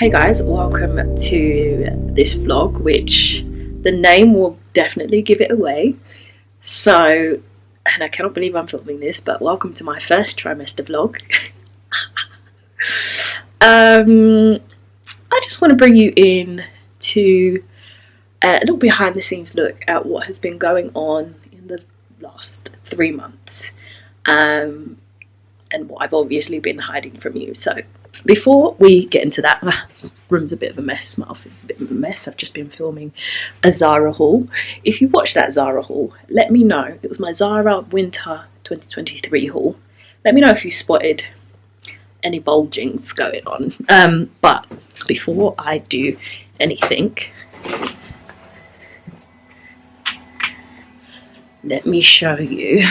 Hey guys, welcome to this vlog, which the name will definitely give it away. So, and I cannot believe I'm filming this, but welcome to my first trimester vlog. I just want to bring you in to a little behind the scenes look at what has been going on in the last 3 months, and what I've obviously been hiding from you. So before we get into that, my room's a bit of a mess, my office is a bit of a mess. I've just been filming a Zara haul. If you watched that Zara haul, let me know. It was my Zara winter 2023 haul. Let me know if you spotted any bulgings going on. But before I do anything, let me show you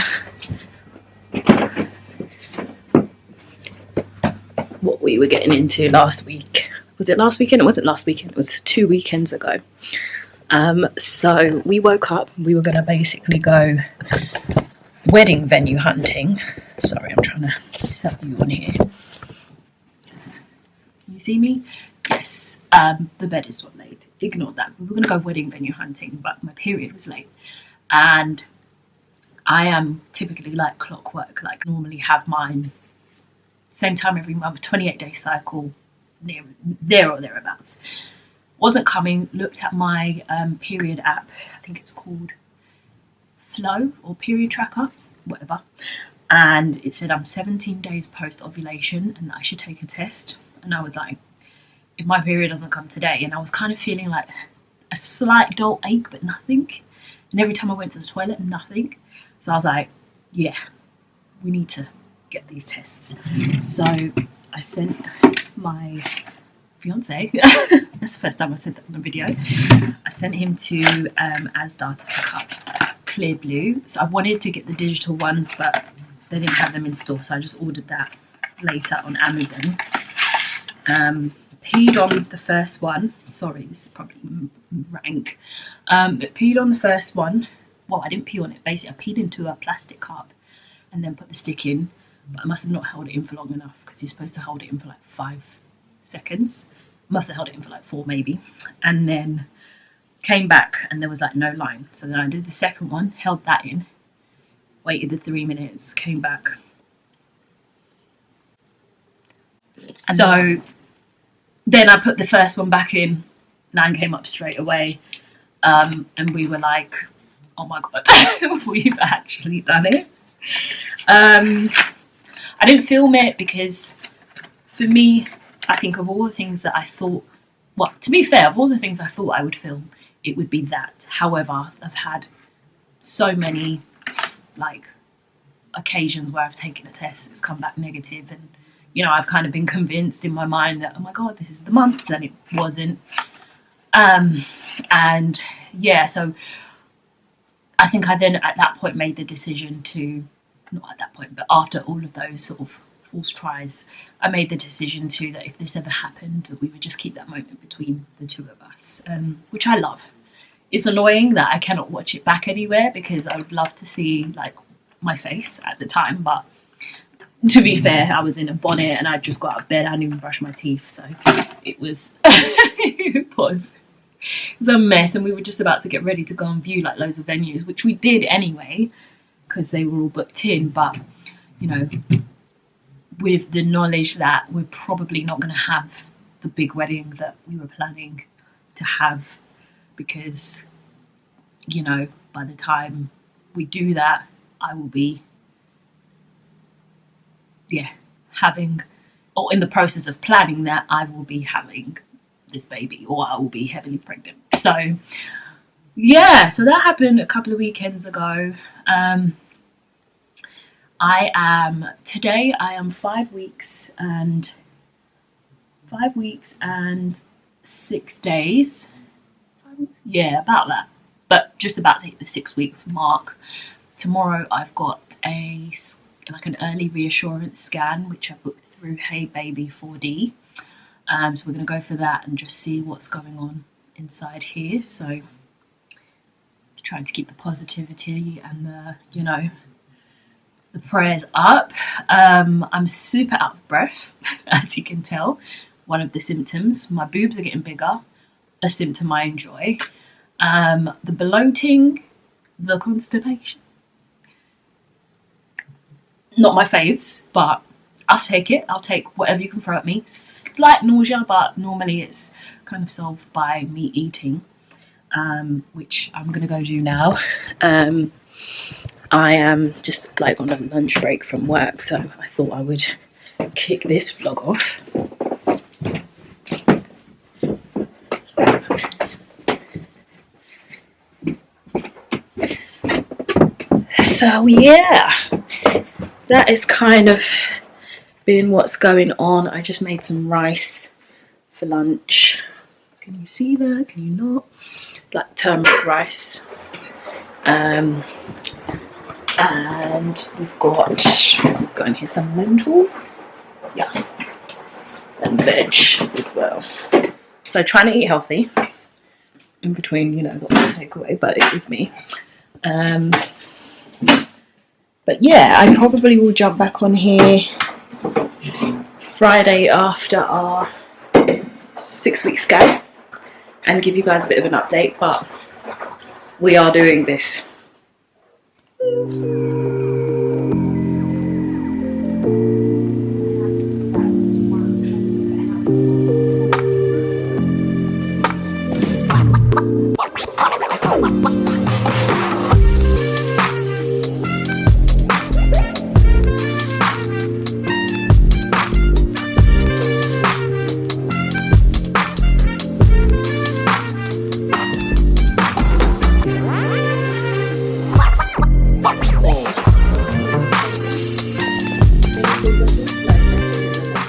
what we were getting into last week. Was it last weekend? It wasn't last weekend, it was 2 weekends ago. So we woke up, we were going to basically go wedding venue hunting. Sorry, I'm trying to set you on here. Can you see me? Yes. The bed is not late. Ignore that. We were going to go wedding venue hunting, but my period was late. And I am typically like clockwork, like normally have mine same time every month, 28-day cycle, there or thereabouts. Wasn't coming, looked at my period app, I think it's called Flow or Period Tracker, whatever, and it said I'm 17 days post ovulation and that I should take a test. And I was like, if my period doesn't come today, and I was kind of feeling like a slight dull ache but nothing, and every time I went to the toilet, nothing. So I was like, yeah, we need to get these tests. So I sent my fiance, that's the first time I said that on the video, I sent him to Asda to pick up clear blue. So I wanted to get the digital ones, but they didn't have them in store, so I just ordered that later on Amazon. Peed on the first one. Sorry, this is probably rank, but peed on the first one. Well, I didn't pee on it, basically I peed into a plastic cup and then put the stick in, but I must have not held it in for long enough, because you're supposed to hold it in for like 5 seconds. Must have held it in for like 4 maybe, and then came back and there was like no line. So then I did the second one, held that in, waited the 3 minutes, came back. And so then I put the first one back in, Nan came up straight away, and we were like, oh my god, we've actually done it. I didn't film it because for me, I think of all the things that I thought, well, to be fair, of all the things I thought I would film, it would be that. However, I've had so many like occasions where I've taken a test, it's come back negative, and you know, I've kind of been convinced in my mind that, oh my god, this is the month, and it wasn't. And yeah, so I think I then at that point made the decision to, not at that point, but after all of those sort of false tries, I made the decision to, that if this ever happened, that we would just keep that moment between the two of us, which I love. It's annoying that I cannot watch it back anywhere, because I would love to see like my face at the time, but to be fair, I was in a bonnet and I just got out of bed, I didn't even brush my teeth, so it was it was a mess. And we were just about to get ready to go and view like loads of venues, which we did anyway because they were all booked in, but you know, with the knowledge that we're probably not going to have the big wedding that we were planning to have, because you know, by the time we do that, I will be having, or in the process of planning that, I will be having this baby, or I will be heavily pregnant. So yeah, so that happened a couple of weekends ago. Today I am 5 weeks and 6 days. Yeah, about that, but just about to hit the 6 weeks mark. Tomorrow I've got like an early reassurance scan, which I booked through Hey Baby 4D. So we're going to go for that and just see what's going on inside here. So trying to keep the positivity and the, you know, the prayers up. I'm super out of breath, as you can tell. one of the symptoms. My boobs are getting bigger, a symptom I enjoy. The bloating, the constipation, not my faves, but I'll take it. I'll take whatever you can throw at me. Slight nausea, but normally it's kind of solved by me eating, which I'm gonna go do now. I am just like on a lunch break from work, so I thought I would kick this vlog off. So yeah, that is kind of been what's going on. I just made some rice for lunch. Can you see that? Can you not? Like turmeric rice. And we've got in here some lentils. Yeah. And veg as well. So trying to eat healthy. In between, you know, got my takeaway, but it is me. But yeah, I probably will jump back on here Friday after our 6 week scan and give you guys a bit of an update, but we are doing this.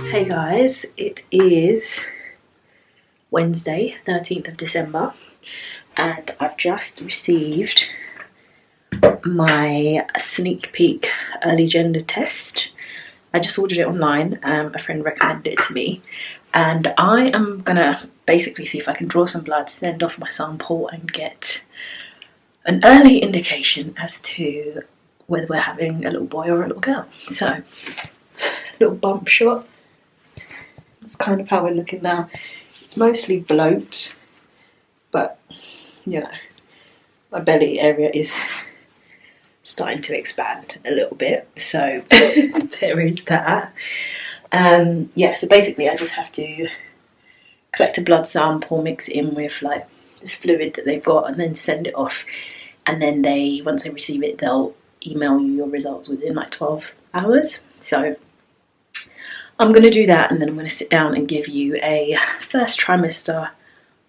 Hey guys, it is Wednesday, 13th of December, and I've just received my sneak peek early gender test. I just ordered it online. A friend recommended it to me, and I am gonna basically see if I can draw some blood, send off my sample, and get an early indication as to whether we're having a little boy or a little girl. So, little bump shot. That's kind of how we're looking now. It's mostly bloat, but you know, my belly area is starting to expand a little bit, so there is that. Yeah, so basically I just have to collect a blood sample, mix it in with like this fluid that they've got, and then send it off, and then once they receive it, they'll email you your results within like 12 hours. So I'm going to do that, and then I'm going to sit down and give you a first trimester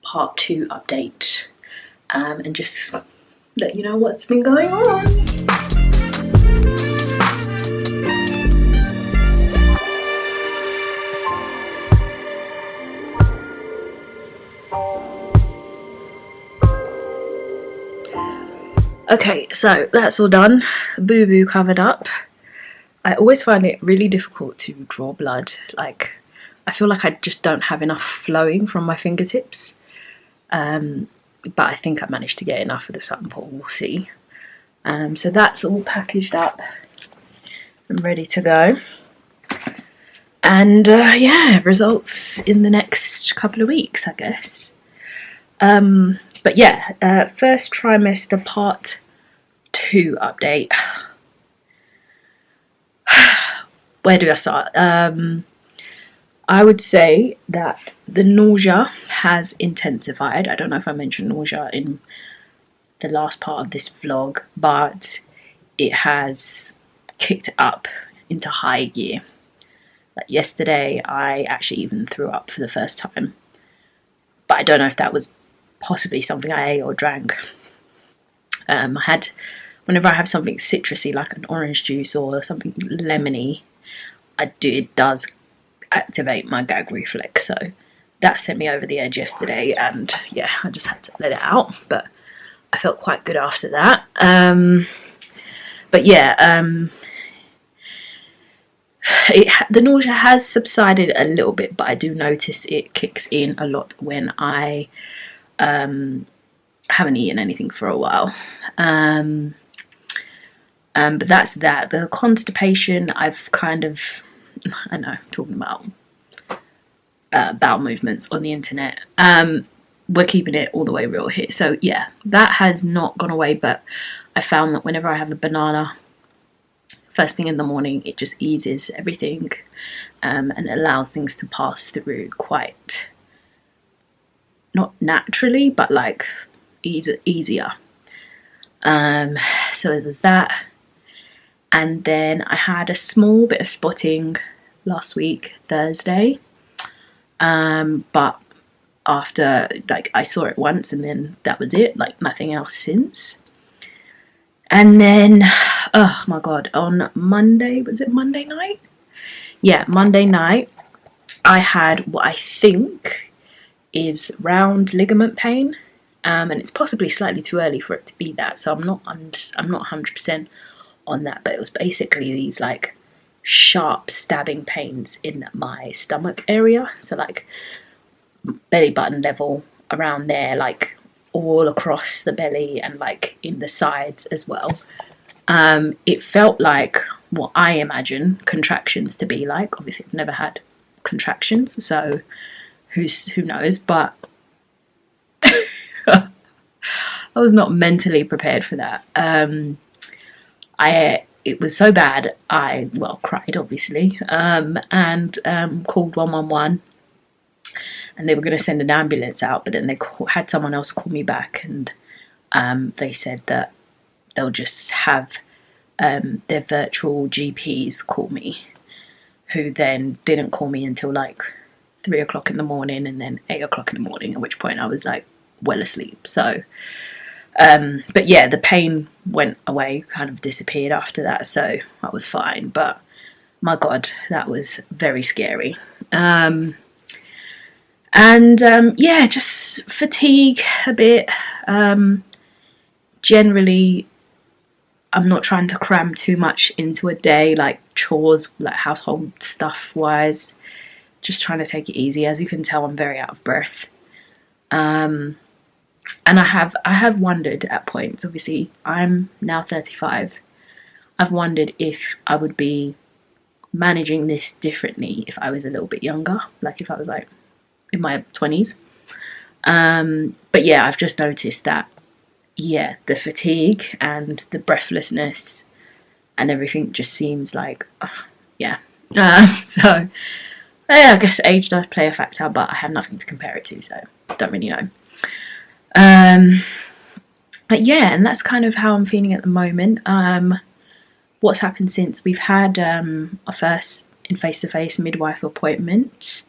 part 2 update, and just let you know what's been going on. Okay, so that's all done. Boo-boo covered up. I always find it really difficult to draw blood. Like, I feel like I just don't have enough flowing from my fingertips. But I think I managed to get enough of the sample, we'll see. So that's all packaged up and ready to go. And yeah, results in the next couple of weeks, I guess. But yeah, first trimester part 2 update. Where do I start? I would say that the nausea has intensified. I don't know if I mentioned nausea in the last part of this vlog, but it has kicked up into high gear. Like yesterday, I actually even threw up for the first time. But I don't know if that was possibly something I ate or drank. Whenever I have something citrusy like an orange juice or something lemony, it does activate my gag reflex, so that sent me over the edge yesterday, and yeah, I just had to let it out, but I felt quite good after that. But yeah, the nausea has subsided a little bit, but I do notice it kicks in a lot when I haven't eaten anything for a while. But that's that. The constipation, I've kind of, I know, talking about bowel movements on the internet. We're keeping it all the way real here. So yeah, that has not gone away, but I found that whenever I have a banana first thing in the morning, it just eases everything, and allows things to pass through quite, not naturally, but like easier. So there's that. And then I had a small bit of spotting last week, Thursday. But after, like, I saw it once and then that was it, like nothing else since. And then, oh my god, on Monday, was it Monday night? Yeah, Monday night, I had what I think is round ligament pain. And it's possibly slightly too early for it to be that, so I'm not 100% on that, but it was basically these like sharp stabbing pains in my stomach area, so like belly button level, around there, like all across the belly and like in the sides as well. It felt like what I imagine contractions to be like. Obviously I've never had contractions, so who knows, but I was not mentally prepared for that. It was so bad, I cried obviously, and called 111, and they were going to send an ambulance out, but then they had someone else call me back, and they said that they'll just have their virtual GPs call me, who then didn't call me until like 3 o'clock in the morning, and then 8 o'clock in the morning, at which point I was like well asleep. So but yeah, the pain went away, kind of disappeared after that, so I was fine. But my god, that was very scary. Yeah, just fatigue a bit. Generally, I'm not trying to cram too much into a day, like chores, like household stuff wise. Just trying to take it easy. As you can tell, I'm very out of breath. And I have wondered at points, obviously I'm now 35, I've wondered if I would be managing this differently if I was a little bit younger, like if I was like in my 20s. But yeah, I've just noticed that, yeah, the fatigue and the breathlessness and everything just seems like, yeah. So yeah, I guess age does play a factor, but I have nothing to compare it to, so don't really know. But yeah, and that's kind of how I'm feeling at the moment. What's happened since we've had our first face-to-face midwife appointment.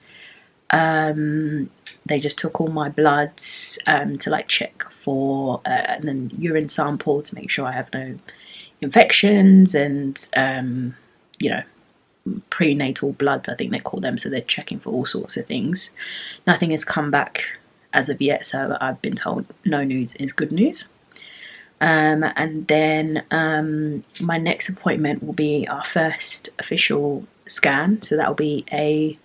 They just took all my bloods to like check for and then urine sample to make sure I have no infections, and you know, prenatal bloods, I think they call them, so they're checking for all sorts of things. Nothing has come back as of yet, so I've been told no news is good news. And then my next appointment will be our first official scan, so that will be a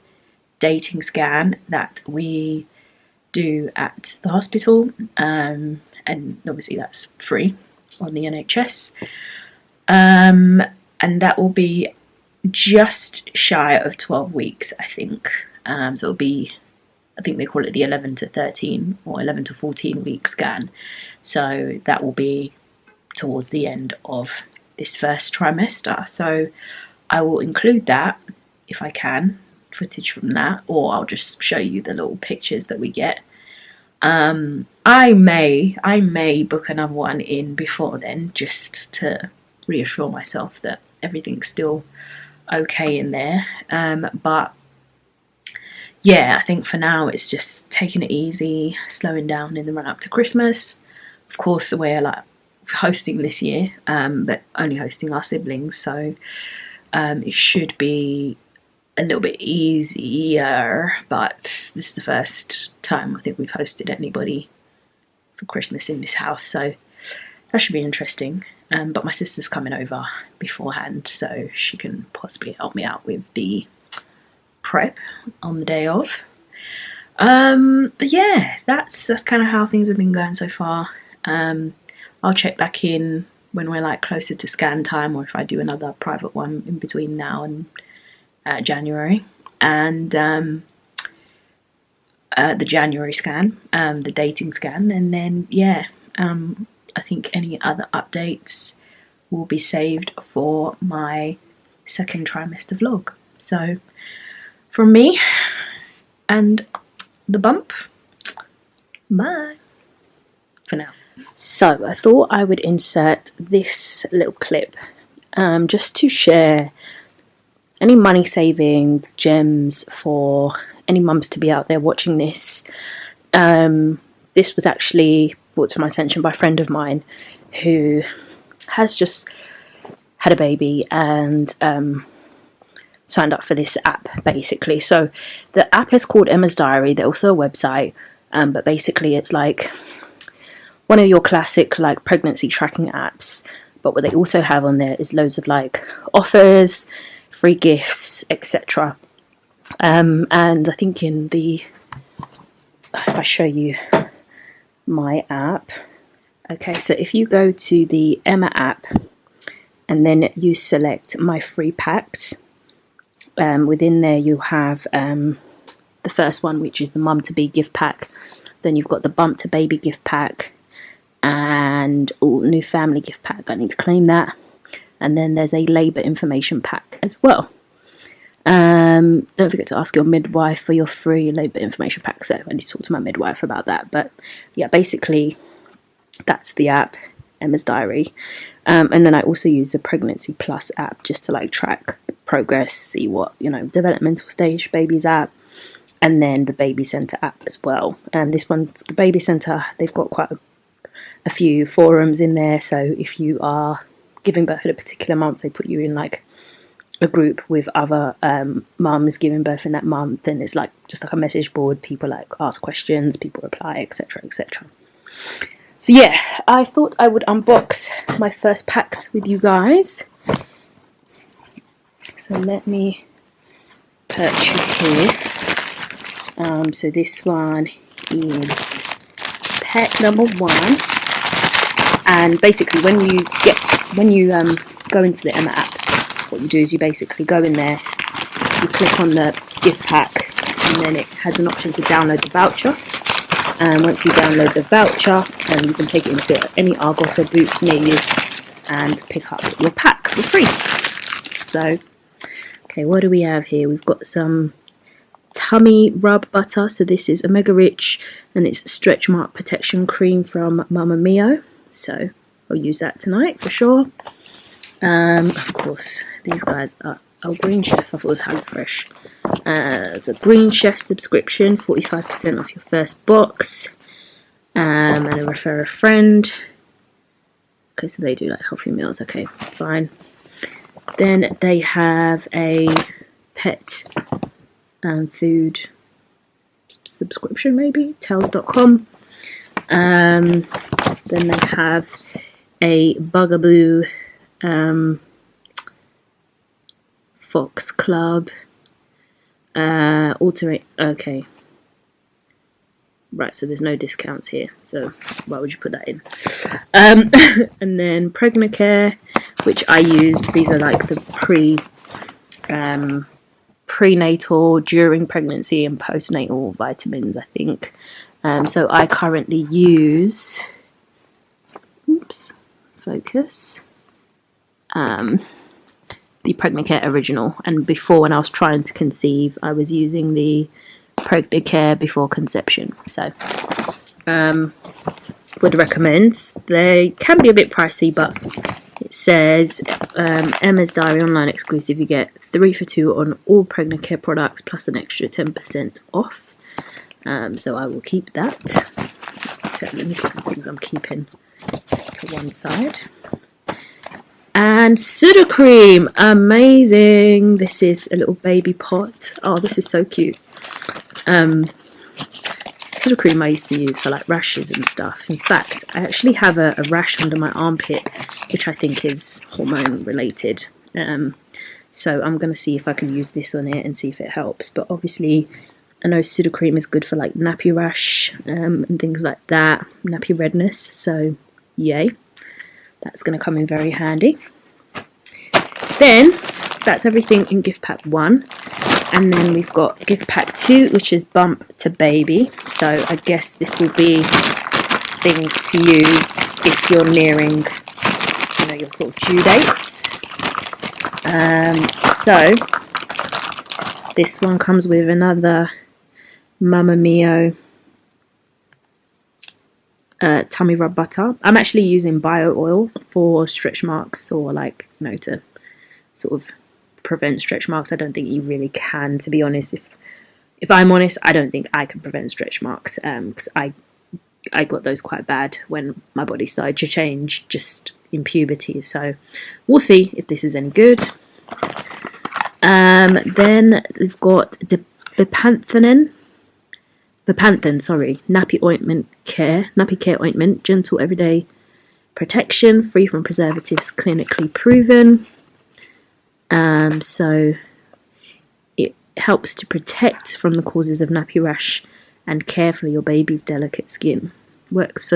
dating scan that we do at the hospital, and obviously that's free on the NHS, and that will be just shy of 12 weeks, I think. So it'll be, I think they call it the 11 to 13 or 11 to 14 week scan. So that will be towards the end of this first trimester. So I will include that, if I can, footage from that, or I'll just show you the little pictures that we get. I may book another one in before then, just to reassure myself that everything's still okay in there. But yeah, I think for now it's just taking it easy, slowing down in the run up to Christmas. Of course, we're like hosting this year, but only hosting our siblings, so it should be a little bit easier. But this is the first time I think we've hosted anybody for Christmas in this house, so that should be interesting. But my sister's coming over beforehand, so she can possibly help me out with the prep on the day of. But yeah, that's kind of how things have been going so far. I'll check back in when we're like closer to scan time, or if I do another private one in between now and January. And the January scan, the dating scan, and then yeah, I think any other updates will be saved for my second trimester vlog. So from me and the bump, bye for now. So I thought I would insert this little clip just to share any money saving gems for any mums to be out there watching this. This was actually brought to my attention by a friend of mine who has just had a baby and signed up for this app, basically. So the app is called Emma's Diary. There's also a website, but basically it's like one of your classic like pregnancy tracking apps, but what they also have on there is loads of like offers, free gifts, etc. And I think in the, if I show you my app, okay, so if you go to the Emma app and then you select my free packs, within there you have the first one, which is the mum to be gift pack. Then you've got the bump to baby gift pack and new family gift pack. I need to claim that. And then there's a labour information pack as well. Don't forget to ask your midwife for your free labour information pack. So I need to talk to my midwife about that. But yeah, basically that's the app, Emma's Diary. And then I also use the Pregnancy Plus app just to like track progress, see what, you know, developmental stage baby's at. And then the Baby Centre app as well. This one's the Baby Centre. They've got quite a few forums in there. So if you are giving birth in a particular month, they put you in like a group with other mums giving birth in that month, and it's like just like a message board. People like ask questions, people reply, etc, etc. So yeah, I thought I would unbox my first packs with you guys. So let me perch you here. So this one is pack number 1, and basically when you go into the Emma app, what you do is you basically go in there, you click on the gift pack, and then it has an option to download the voucher. And once you download the voucher, you can take it into any Argos or Boots near you and pick up your pack for free. So, okay, what do we have here? We've got some tummy rub butter. So this is Omega Rich, and it's stretch mark protection cream from Mama Mio. So I'll use that tonight for sure. Of course, these guys are Green Chef. I thought it was HelloFresh. It's a Green Chef subscription, 45% off your first box, and a refer a friend. Okay, so they do like healthy meals. Okay, fine. Then they have a pet food subscription, maybe Tails.com. Then they have a Bugaboo Fox Club. Okay, right, so there's no discounts here, so why would you put that in? And then Pregnacare, which I use. These are like the prenatal, during pregnancy and postnatal vitamins, I think. So I currently use, oops, focus, the Pregnacare Original, and before, when I was trying to conceive, I was using the Pregnacare before conception. So would recommend. They can be a bit pricey, but it says Emma's Diary online exclusive, you get 3 for 2 on all Pregnacare products plus an extra 10% off. So I will keep that. Okay, let me put the things I'm keeping to one side. And Sudocrem, amazing. This is a little baby pot. Oh, this is so cute. Sudocrem I used to use for like rashes and stuff. In fact, I actually have a rash under my armpit, which I think is hormone related. So I'm going to see if I can use this on it and see if it helps. But obviously, I know Sudocrem is good for like nappy rash and things like that, nappy redness. So yay. That's going to come in very handy. Then, that's everything in gift pack 1. And then we've got gift pack 2, which is bump to baby. So I guess this will be things to use if you're nearing, you know, your sort of due dates. So this one comes with another Mamma Mia tummy rub butter. I'm actually using bio oil for stretch marks, or like, you know, to sort of prevent stretch marks. I don't think you really can, to be honest. If I'm honest, I don't think I can prevent stretch marks, because I got those quite bad when my body started to change just in puberty. So we'll see if this is any good. Then we've got the Bepanthen, nappy care ointment, gentle everyday protection, free from preservatives, clinically proven. So it helps to protect from the causes of nappy rash and care for your baby's delicate skin. Works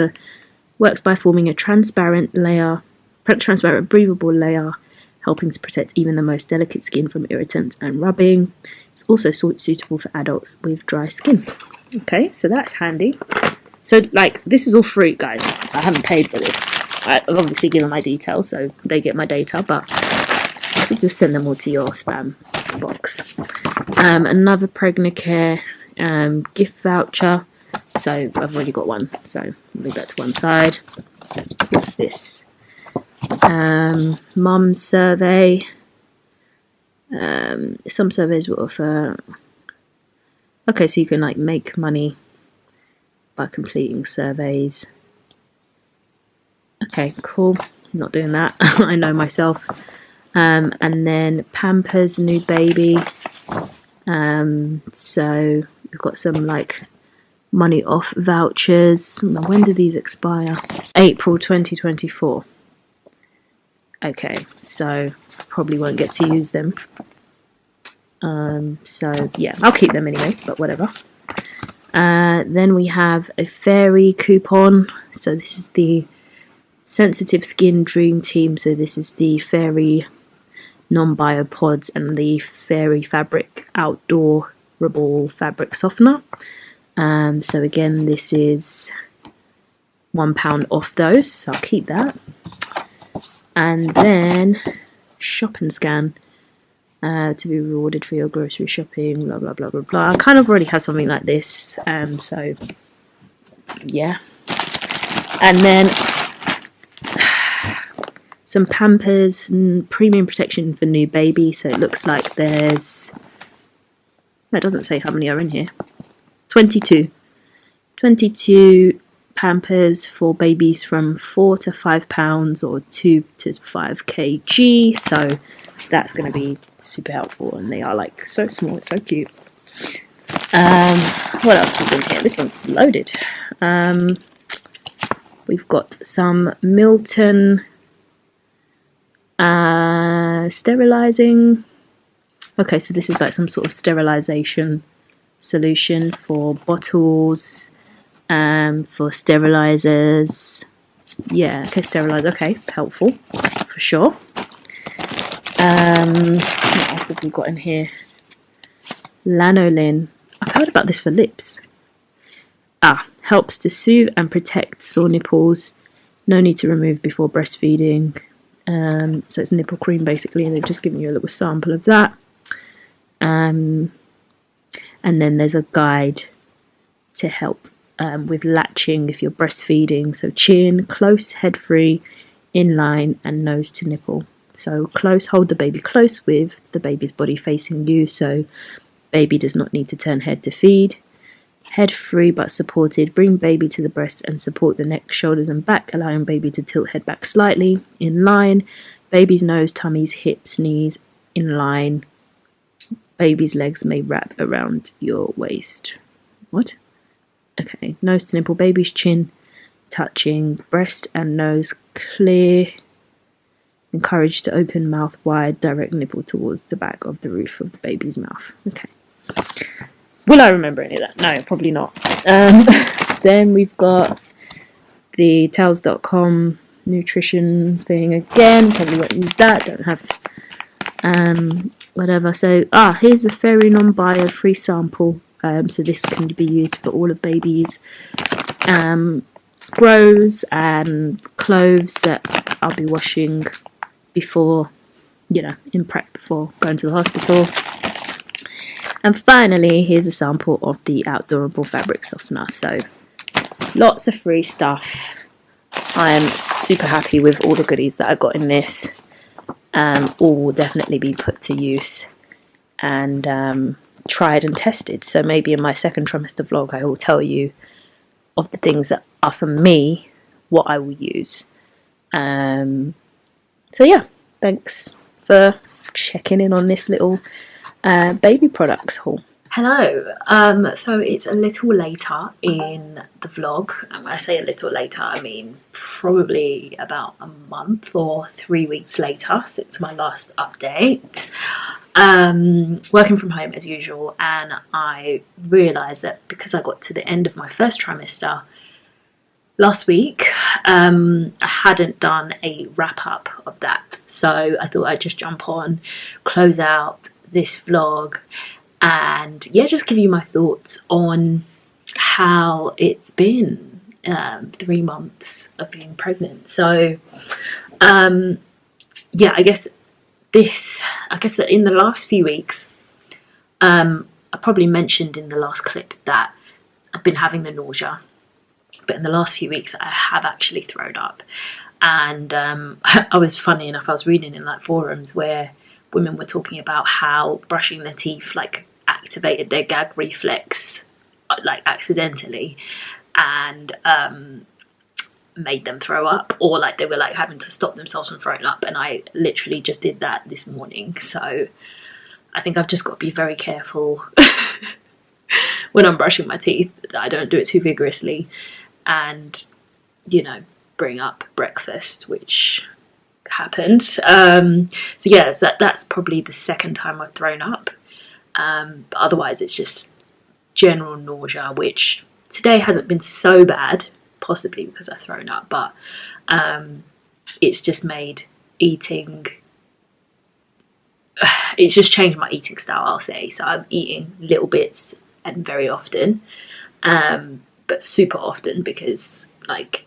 by forming a transparent, breathable layer, helping to protect even the most delicate skin from irritants and rubbing. It's also suitable for adults with dry skin. Okay, so that's handy. So, like, this is all free, guys. I haven't paid for this. I've obviously given my details, so they get my data, but you just send them all to your spam box. Another Pregnacare gift voucher. So I've already got one, so leave that to one side. What's this? Mum survey. Some surveys will offer. Okay, so you can like make money by completing surveys. Okay, cool. Not doing that. I know myself. And then Pampers New Baby. So we've got some like money off vouchers. Now, when do these expire? April 2024. Okay, so probably won't get to use them. So yeah, I'll keep them anyway, but whatever. Then we have a fairy coupon. So this is the Sensitive Skin Dream Team. So this is the fairy non-bio pods and the fairy fabric outdoorable fabric softener. So again, this is £1 off those, so I'll keep that. And then shop and scan to be rewarded for your grocery shopping, blah blah blah blah blah. I kind of already have something like this, so yeah. And then some Pampers and premium protection for new baby. So it looks like there's, that doesn't say how many are in here. 22 Pampers for babies from 4 to 5 pounds or 2 to 5 kg. So that's going to be super helpful, and they are like so small, it's so cute. What else is in here? This one's loaded. We've got some Milton sterilizing. Okay, so this is like some sort of sterilization solution for bottles, for sterilizers. Yeah, okay, sterilizer. Okay, helpful for sure. What else have we got in here? Lanolin. I've heard about this for lips. Helps to soothe and protect sore nipples. No need to remove before breastfeeding. So it's nipple cream basically, and they've just given you a little sample of that. And then there's a guide to help with latching if you're breastfeeding. So chin, close, head free, in line, and nose to nipple. So close, hold the baby close with the baby's body facing you, so baby does not need to turn head to feed. Head free but supported. Bring baby to the breast and support the neck, shoulders and back, allowing baby to tilt head back slightly. In line. Baby's nose, tummies, hips, knees in line. Baby's legs may wrap around your waist. What? Okay. Nose to nipple. Baby's chin touching. Breast and nose clear. Encouraged to open mouth wide. Direct nipple towards the back of the roof of the baby's mouth. Okay. Will I remember any of that? No, probably not. Then we've got the Tails.com nutrition thing again. Probably won't use that. Don't have whatever. So here's a fairy non-bio free sample. So this can be used for all of baby's grows and clothes that I'll be washing before, in prep before going to the hospital. And finally, here's a sample of the Outdoorable fabric softener. So lots of free stuff. I am super happy with all the goodies that I got in this. All will definitely be put to use and tried and tested. So maybe in my second trimester vlog I will tell you of the things that are for me, what I will use. So yeah, thanks for checking in on this little baby products haul. Hello, so it's a little later in the vlog, and when I say a little later I mean probably about a month or 3 weeks later since my last update. Working from home as usual, and I realised that because I got to the end of my first trimester last week, I hadn't done a wrap up of that, so I thought I'd just jump on, close out this vlog, and yeah, just give you my thoughts on how it's been 3 months of being pregnant. So yeah, I guess that in the last few weeks, I probably mentioned in the last clip that I've been having the nausea, but in the last few weeks I have actually thrown up. And I was, funny enough, I was reading in like forums where women were talking about how brushing their teeth like activated their gag reflex like accidentally and made them throw up, or like they were like having to stop themselves from throwing up, and I literally just did that this morning. So I think I've just got to be very careful when I'm brushing my teeth that I don't do it too vigorously and, bring up breakfast, which happened. So yeah, that's probably the second time I've thrown up, but otherwise it's just general nausea, which today hasn't been so bad, possibly because I've thrown up, but it's just made eating, it's just changed my eating style, I'll say. So I'm eating little bits and very often, but super often, because like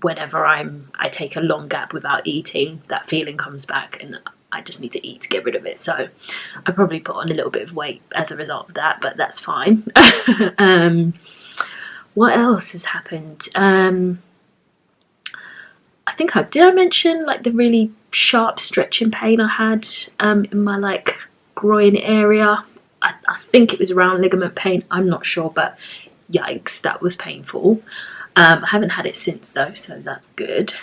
whenever I take a long gap without eating, that feeling comes back and I just need to eat to get rid of it. So I probably put on a little bit of weight as a result of that, but that's fine. What else has happened? I think did I mention like the really sharp stretching pain I had in my like groin area? I think it was around ligament pain, I'm not sure, but yikes, that was painful. I haven't had it since though, so that's good.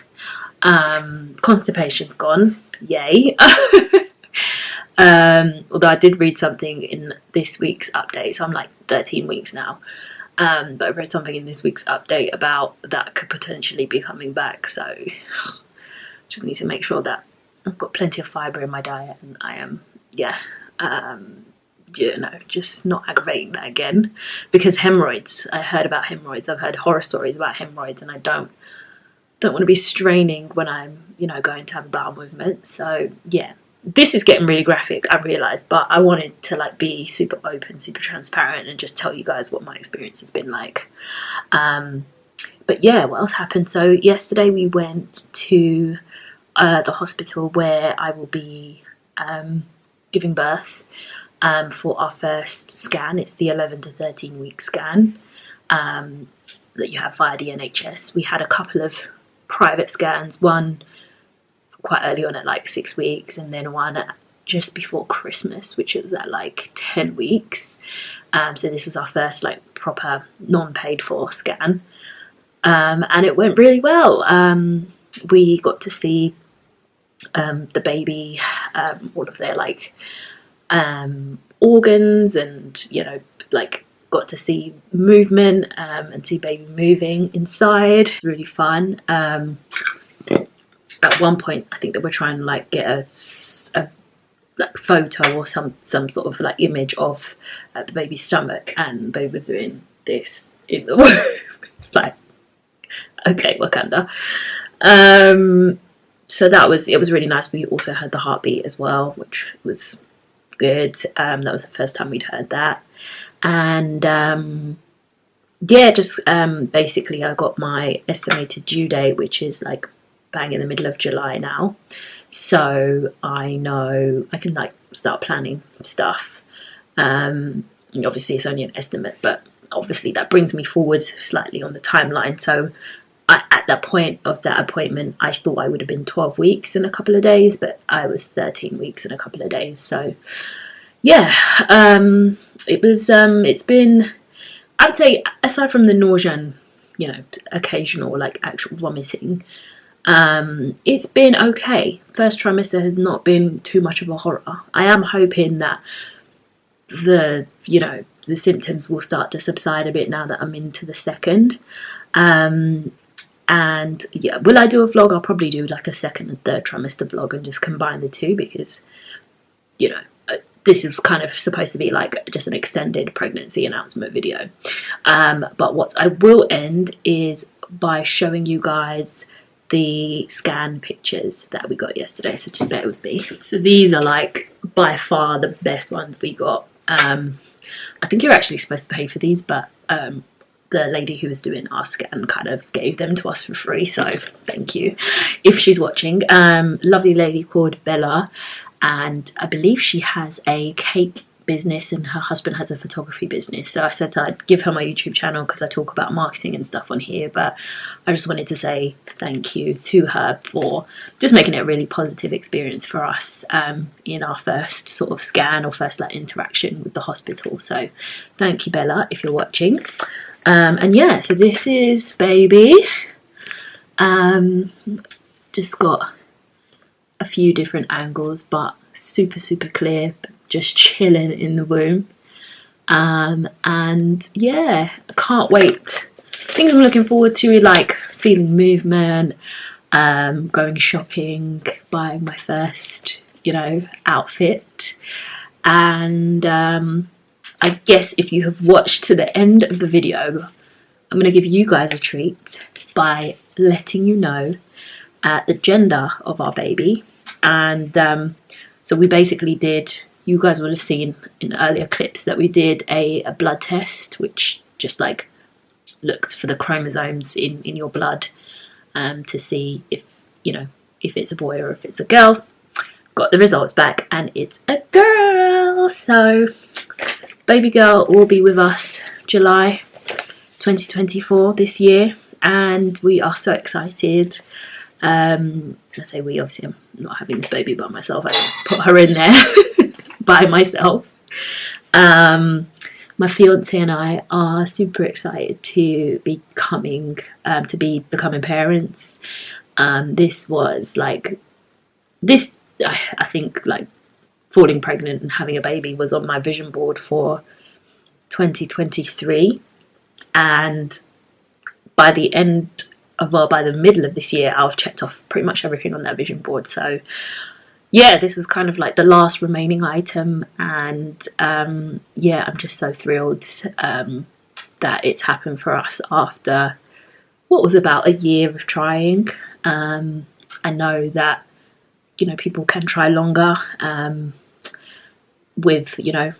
Constipation's gone, yay. Although I did read something in this week's update, so I'm like 13 weeks now. But I read something in this week's update about that could potentially be coming back, so just need to make sure that I've got plenty of fibre in my diet, and I am, just not aggravating that again. Because hemorrhoids, I heard about hemorrhoids, I've heard horror stories about hemorrhoids, and I don't want to be straining when I'm, going to have a bowel movement. So yeah, this is getting really graphic, I realise, but I wanted to like be super open, super transparent, and just tell you guys what my experience has been like. But yeah, what else happened? So yesterday we went to the hospital where I will be giving birth for our first scan. It's the 11 to 13 week scan that you have via the NHS. We had a couple of private scans, one quite early on at like 6 weeks, and then one at just before Christmas, which was at like 10 weeks. So this was our first like proper non-paid for scan, and it went really well. We got to see the baby, all of their like organs, and like got to see movement and see baby moving inside. It's really fun. At one point I think that we're trying to like get a like photo or some sort of like image of the baby's stomach, and the baby was doing this in the womb. It's like, okay, Wakanda. So it was really nice. We also had the heartbeat as well, which was good. That was the first time we'd heard that. And yeah, just basically I got my estimated due date, which is like bang in the middle of July now. So I know I can like start planning stuff. Obviously it's only an estimate, but obviously that brings me forward slightly on the timeline. So at that point of that appointment, I thought I would have been 12 weeks in a couple of days, but I was 13 weeks in a couple of days. So yeah, it's been, I'd say, aside from the nausea and, you know, occasional like actual vomiting, it's been okay. First trimester has not been too much of a horror. I am hoping that the symptoms will start to subside a bit now that I'm into the second. And yeah, will I do a vlog? I'll probably do like a second and third trimester vlog and just combine the two, because, you know, this is kind of supposed to be like just an extended pregnancy announcement video. But what I will end is by showing you guys the scan pictures that we got yesterday, so just bear with me. So these are like by far the best ones we got. I think you're actually supposed to pay for these, but the lady who was doing our scan kind of gave them to us for free, so thank you if she's watching. Lovely lady called Bella, and I believe she has a cake business and her husband has a photography business. So I said I'd give her my YouTube channel because I talk about marketing and stuff on here, but I just wanted to say thank you to her for just making it a really positive experience for us in our first sort of scan or first like interaction with the hospital. So thank you, Bella, if you're watching. And yeah, so this is baby. Just got a few different angles, but super clear, just chilling in the womb. And yeah, I can't wait. Things I'm looking forward to, like feeling movement, going shopping, buying my first, you know, outfit. And I guess if you have watched to the end of the video, I'm going to give you guys a treat by letting you know the gender of our baby. And so we basically did, you guys will have seen in earlier clips that we did a blood test, which just like looks for the chromosomes in your blood to see if, you know, if it's a boy or if it's a girl. Got the results back and it's a girl. So baby girl will be with us July 2024 this year, and we are so excited. I say we, obviously I'm not having this baby by myself, I put her in there by myself. My fiance and I are super excited to be becoming parents. This was like, this, I think like falling pregnant and having a baby was on my vision board for 2023, and by the middle of this year I've checked off pretty much everything on that vision board. So yeah, this was kind of like the last remaining item, and yeah, I'm just so thrilled that it's happened for us after what was about a year of trying. I know that, you know, people can try longer with, you know,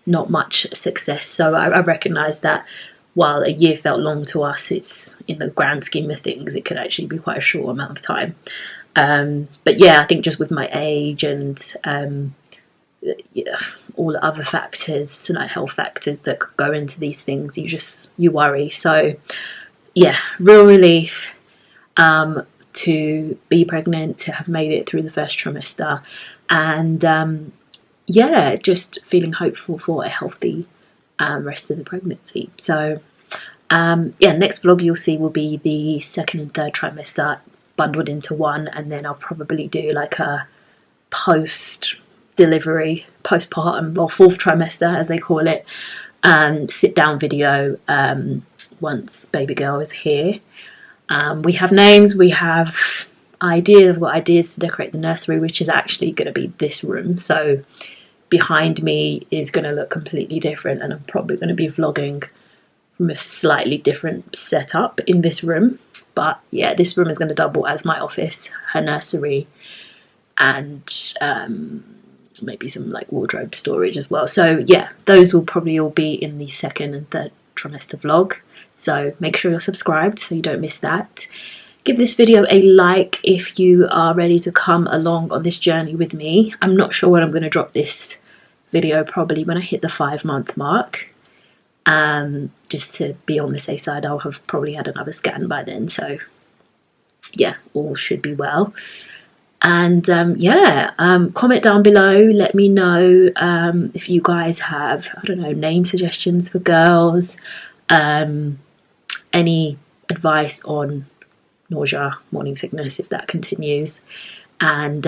not much success. So I recognise that while a year felt long to us, it's, in the grand scheme of things, it could actually be quite a short amount of time. But yeah, I think just with my age and all the other factors, like health factors that could go into these things, you worry. So yeah, real relief to be pregnant, to have made it through the first trimester, and yeah, just feeling hopeful for a healthy rest of the pregnancy. So yeah, next vlog you'll see will be the second and third trimester bundled into one, and then I'll probably do like a post-delivery, postpartum, or fourth trimester as they call it, sit down video once baby girl is here. We have names, we have ideas, we've got ideas to decorate the nursery, which is actually going to be this room. So behind me is going to look completely different, and I'm probably going to be vlogging from a slightly different setup in this room. But yeah, this room is going to double as my office, her nursery, and maybe some like wardrobe storage as well. So yeah, those will probably all be in the second and third trimester vlog. So make sure you're subscribed so you don't miss that. Give this video a like if you are ready to come along on this journey with me. I'm not sure when I'm going to drop this video, probably when I hit the 5-month mark. Just to be on the safe side, I'll have probably had another scan by then. So yeah, all should be well. And comment down below, let me know if you guys have, I don't know, name suggestions for girls, any advice on nausea, morning sickness, if that continues. And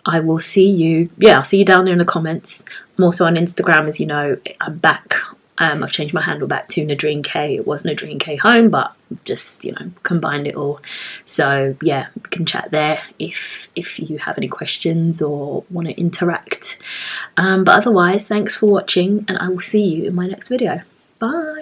I will see you, I'll see you down there in the comments. I'm also on Instagram, as you know. I'm back. I've changed my handle back to Nodreen K. It was Nodreen K Home, but just, you know, combined it all. So yeah, we can chat there if you have any questions or want to interact. But otherwise, thanks for watching, and I will see you in my next video. Bye.